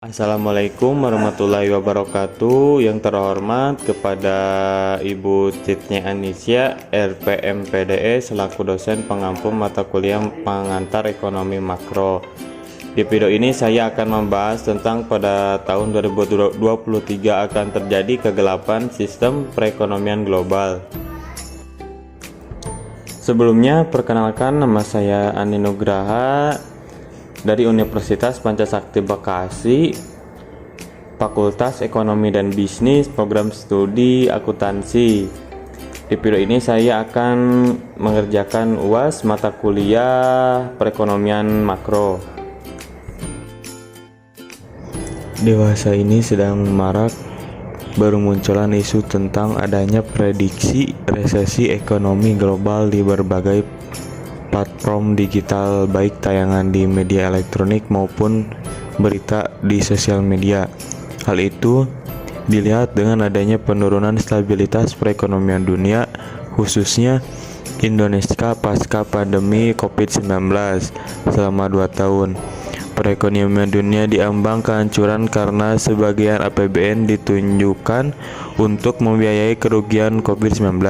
Assalamualaikum warahmatullahi wabarakatuh. Yang terhormat kepada Ibu Citnya Anisya, RPMPDE selaku dosen pengampu mata kuliah pengantar ekonomi makro. Di video ini saya akan membahas tentang pada tahun 2023 akan terjadi kegelapan sistem perekonomian global. Sebelumnya, perkenalkan, nama saya Ani Nugraha dari Universitas Pancasakti Bekasi, Fakultas Ekonomi dan Bisnis, Program Studi Akuntansi. Di video ini saya akan mengerjakan UAS mata kuliah perekonomian makro. Dewasa ini sedang marak bermunculan isu tentang adanya prediksi resesi ekonomi global di berbagai platform digital, baik tayangan di media elektronik maupun berita di sosial media. Hal itu dilihat dengan adanya penurunan stabilitas perekonomian dunia, khususnya Indonesia pasca pandemi COVID-19 selama 2 tahun. Perekonomian dunia diambang kehancuran karena sebagian APBN ditunjukkan untuk membiayai kerugian COVID-19.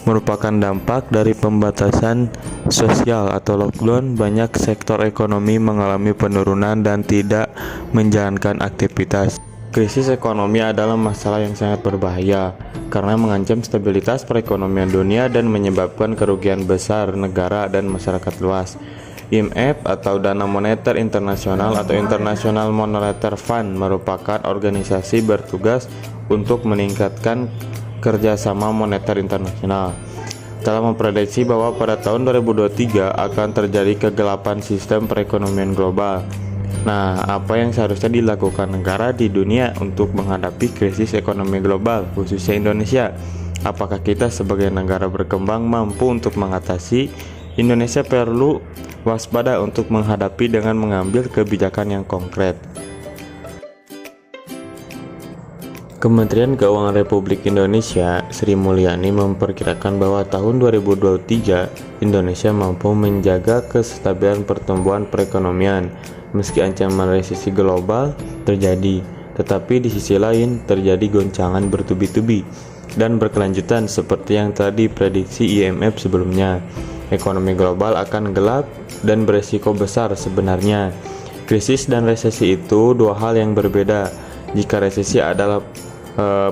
Merupakan dampak dari pembatasan sosial atau lockdown. Banyak sektor ekonomi mengalami penurunan dan tidak menjalankan aktivitas. Krisis ekonomi adalah masalah yang sangat berbahaya karena mengancam stabilitas perekonomian dunia dan menyebabkan kerugian besar negara dan masyarakat luas. IMF atau Dana Moneter Internasional atau International Monetary Fund merupakan organisasi bertugas untuk meningkatkan kerjasama moneter internasional. Telah memprediksi bahwa pada tahun 2023 akan terjadi kegelapan sistem perekonomian global. Nah, apa yang seharusnya dilakukan negara di dunia untuk menghadapi krisis ekonomi global, khususnya Indonesia? Apakah kita sebagai negara berkembang mampu untuk mengatasi? Indonesia perlu waspada untuk menghadapi dengan mengambil kebijakan yang konkret. Kementerian Keuangan Republik Indonesia, Sri Mulyani, memperkirakan bahwa tahun 2023 Indonesia mampu menjaga kestabilan pertumbuhan perekonomian meski ancaman resesi global terjadi, tetapi di sisi lain terjadi goncangan bertubi-tubi dan berkelanjutan seperti yang telah diprediksi IMF sebelumnya. Ekonomi global akan gelap dan beresiko besar sebenarnya. Krisis dan resesi itu dua hal yang berbeda. Jika resesi adalah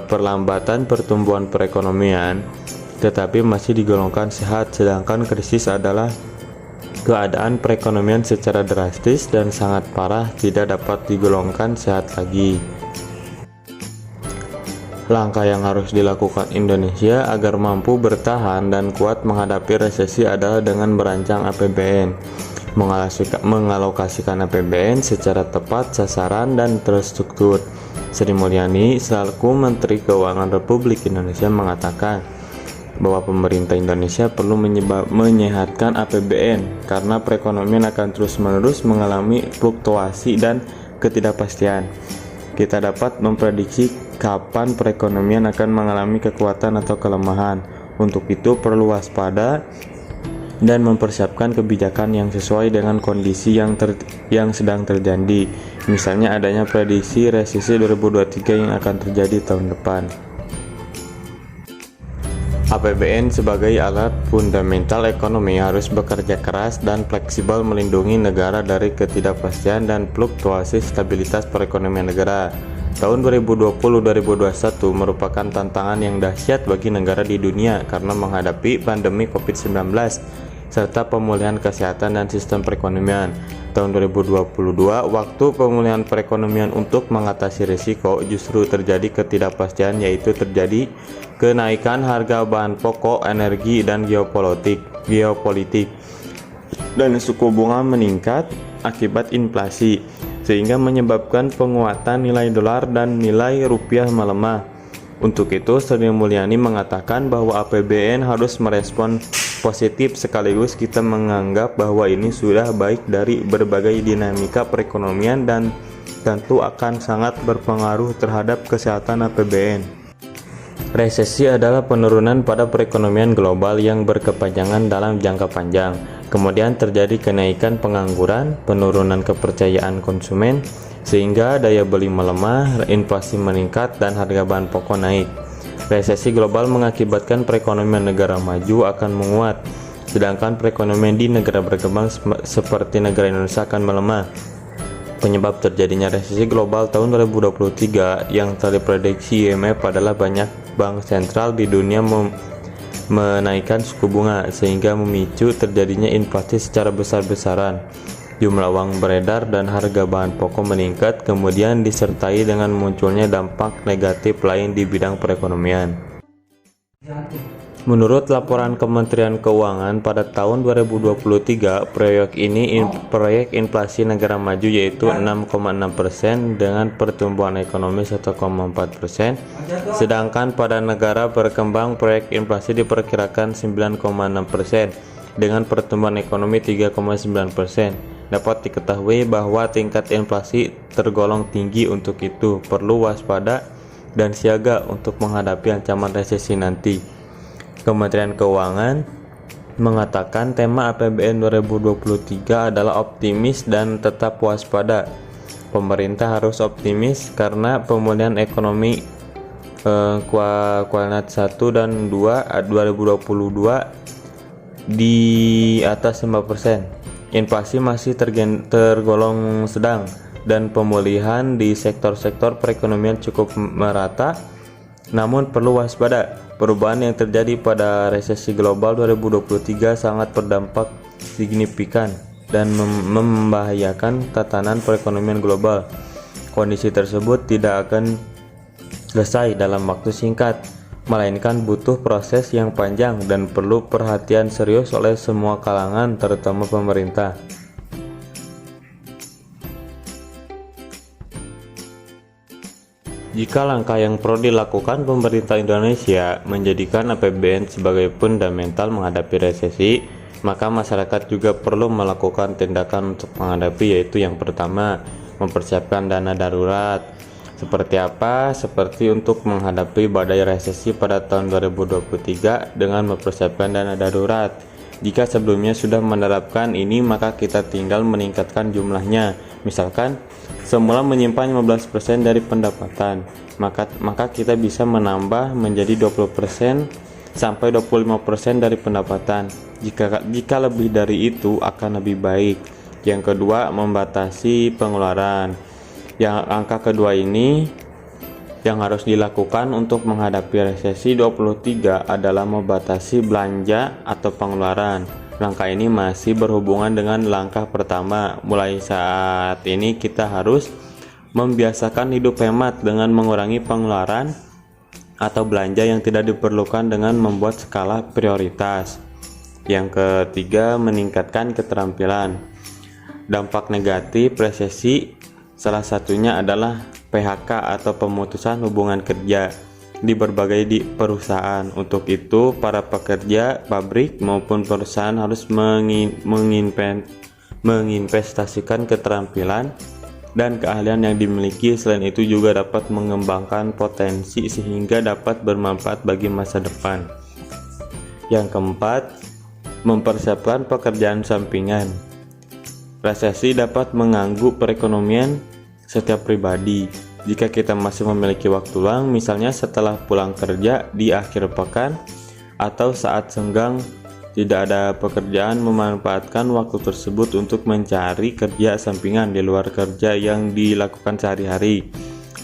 perlambatan pertumbuhan perekonomian tetapi masih digolongkan sehat, sedangkan krisis adalah keadaan perekonomian secara drastis dan sangat parah tidak dapat digolongkan sehat lagi. Langkah yang harus dilakukan Indonesia agar mampu bertahan dan kuat menghadapi resesi adalah dengan merancang APBN, mengalokasikan APBN secara tepat sasaran dan terstruktur. Sri Mulyani selaku Menteri Keuangan Republik Indonesia mengatakan bahwa pemerintah Indonesia perlu menyehatkan APBN karena perekonomian akan terus-menerus mengalami fluktuasi dan ketidakpastian. Kita dapat memprediksi kapan perekonomian akan mengalami kekuatan atau kelemahan. Untuk itu perlu waspada dan mempersiapkan kebijakan yang sesuai dengan kondisi yang sedang terjadi. Misalnya adanya prediksi resesi 2023 yang akan terjadi tahun depan. APBN sebagai alat fundamental ekonomi harus bekerja keras dan fleksibel melindungi negara dari ketidakpastian dan fluktuasi stabilitas perekonomian negara. Tahun 2020-2021 merupakan tantangan yang dahsyat bagi negara di dunia karena menghadapi pandemi COVID-19 serta pemulihan kesehatan dan sistem perekonomian. Tahun 2022, waktu pemulihan perekonomian untuk mengatasi risiko justru terjadi ketidakpastian, yaitu terjadi kenaikan harga bahan pokok, energi, dan geopolitik, dan suku bunga meningkat akibat inflasi, sehingga menyebabkan penguatan nilai dolar dan nilai rupiah melemah. Untuk itu, Sri Mulyani mengatakan bahwa APBN harus merespon positif, sekaligus kita menganggap bahwa ini sudah baik dari berbagai dinamika perekonomian dan tentu akan sangat berpengaruh terhadap kesehatan APBN. Resesi adalah penurunan pada perekonomian global yang berkepanjangan dalam jangka panjang. Kemudian terjadi kenaikan pengangguran, penurunan kepercayaan konsumen, sehingga daya beli melemah, inflasi meningkat, dan harga bahan pokok naik. Resesi global mengakibatkan perekonomian negara maju akan menguat, sedangkan perekonomian di negara berkembang seperti negara Indonesia akan melemah. Penyebab terjadinya resesi global tahun 2023 yang telah diprediksi IMF adalah banyak bank sentral di dunia menaikkan suku bunga, sehingga memicu terjadinya inflasi secara besar-besaran. Jumlah uang beredar dan harga bahan pokok meningkat, kemudian disertai dengan munculnya dampak negatif lain di bidang perekonomian. Menurut laporan Kementerian Keuangan pada tahun 2023, proyek inflasi negara maju yaitu 6,6% dengan pertumbuhan ekonomi 1,4%, sedangkan pada negara berkembang proyek inflasi diperkirakan 9,6% dengan pertumbuhan ekonomi 3,9%. Dapat diketahui bahwa tingkat inflasi tergolong tinggi, untuk itu perlu waspada dan siaga untuk menghadapi ancaman resesi nanti. Kementerian Keuangan mengatakan tema APBN 2023 adalah optimis dan tetap waspada. Pemerintah harus optimis karena pemulihan ekonomi kuartal 1 dan 2 2022 di atas 5%. Inflasi masih tergolong sedang dan pemulihan di sektor-sektor perekonomian cukup merata, namun perlu waspada. Perubahan yang terjadi pada resesi global 2023 sangat berdampak signifikan dan membahayakan tatanan perekonomian global. Kondisi tersebut tidak akan selesai dalam waktu singkat, melainkan butuh proses yang panjang dan perlu perhatian serius oleh semua kalangan, terutama pemerintah. Jika langkah yang perlu dilakukan pemerintah Indonesia menjadikan APBN sebagai fundamental menghadapi resesi, maka masyarakat juga perlu melakukan tindakan untuk menghadapi, yaitu yang pertama, mempersiapkan dana darurat. Seperti apa? Seperti untuk menghadapi badai resesi pada tahun 2023 dengan mempersiapkan dana darurat. Jika sebelumnya sudah menerapkan ini, maka kita tinggal meningkatkan jumlahnya. Misalkan semula menyimpan 15% dari pendapatan, maka kita bisa menambah menjadi 20% sampai 25% dari pendapatan. Jika lebih dari itu akan lebih baik. Yang kedua, membatasi pengeluaran. Yang angka kedua ini yang harus dilakukan untuk menghadapi resesi 23 adalah membatasi belanja atau pengeluaran. Langkah ini masih berhubungan dengan langkah pertama. Mulai saat ini kita harus membiasakan hidup hemat dengan mengurangi pengeluaran atau belanja yang tidak diperlukan dengan membuat skala prioritas. Yang ketiga, meningkatkan keterampilan. Dampak negatif resesi salah satunya adalah PHK atau pemutusan hubungan kerja di berbagai perusahaan. Untuk itu, para pekerja pabrik maupun perusahaan harus menginvestasikan keterampilan dan keahlian yang dimiliki. Selain itu juga dapat mengembangkan potensi sehingga dapat bermanfaat bagi masa depan. Yang keempat, mempersiapkan pekerjaan sampingan. Resesi dapat mengganggu perekonomian setiap pribadi. Jika kita masih memiliki waktu luang, misalnya setelah pulang kerja di akhir pekan atau saat senggang tidak ada pekerjaan, memanfaatkan waktu tersebut untuk mencari kerja sampingan di luar kerja yang dilakukan sehari-hari.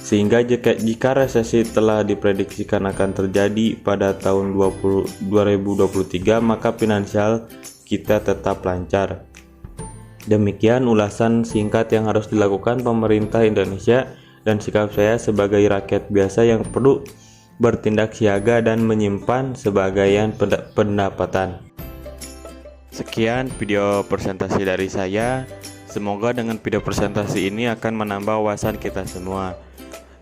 Sehingga jika resesi telah diprediksikan akan terjadi pada tahun 2023, maka finansial kita tetap lancar. Demikian ulasan singkat yang harus dilakukan pemerintah Indonesia dan sikap saya sebagai rakyat biasa yang perlu bertindak siaga dan menyimpan sebagian pendapatan. Sekian video presentasi dari saya. Semoga dengan video presentasi ini akan menambah wawasan kita semua.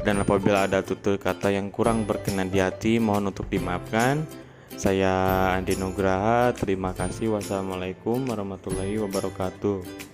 Dan apabila ada tutur kata yang kurang berkenan di hati, mohon untuk dimaafkan. Saya Andi Nugraha, terima kasih. Wassalamualaikum warahmatullahi wabarakatuh.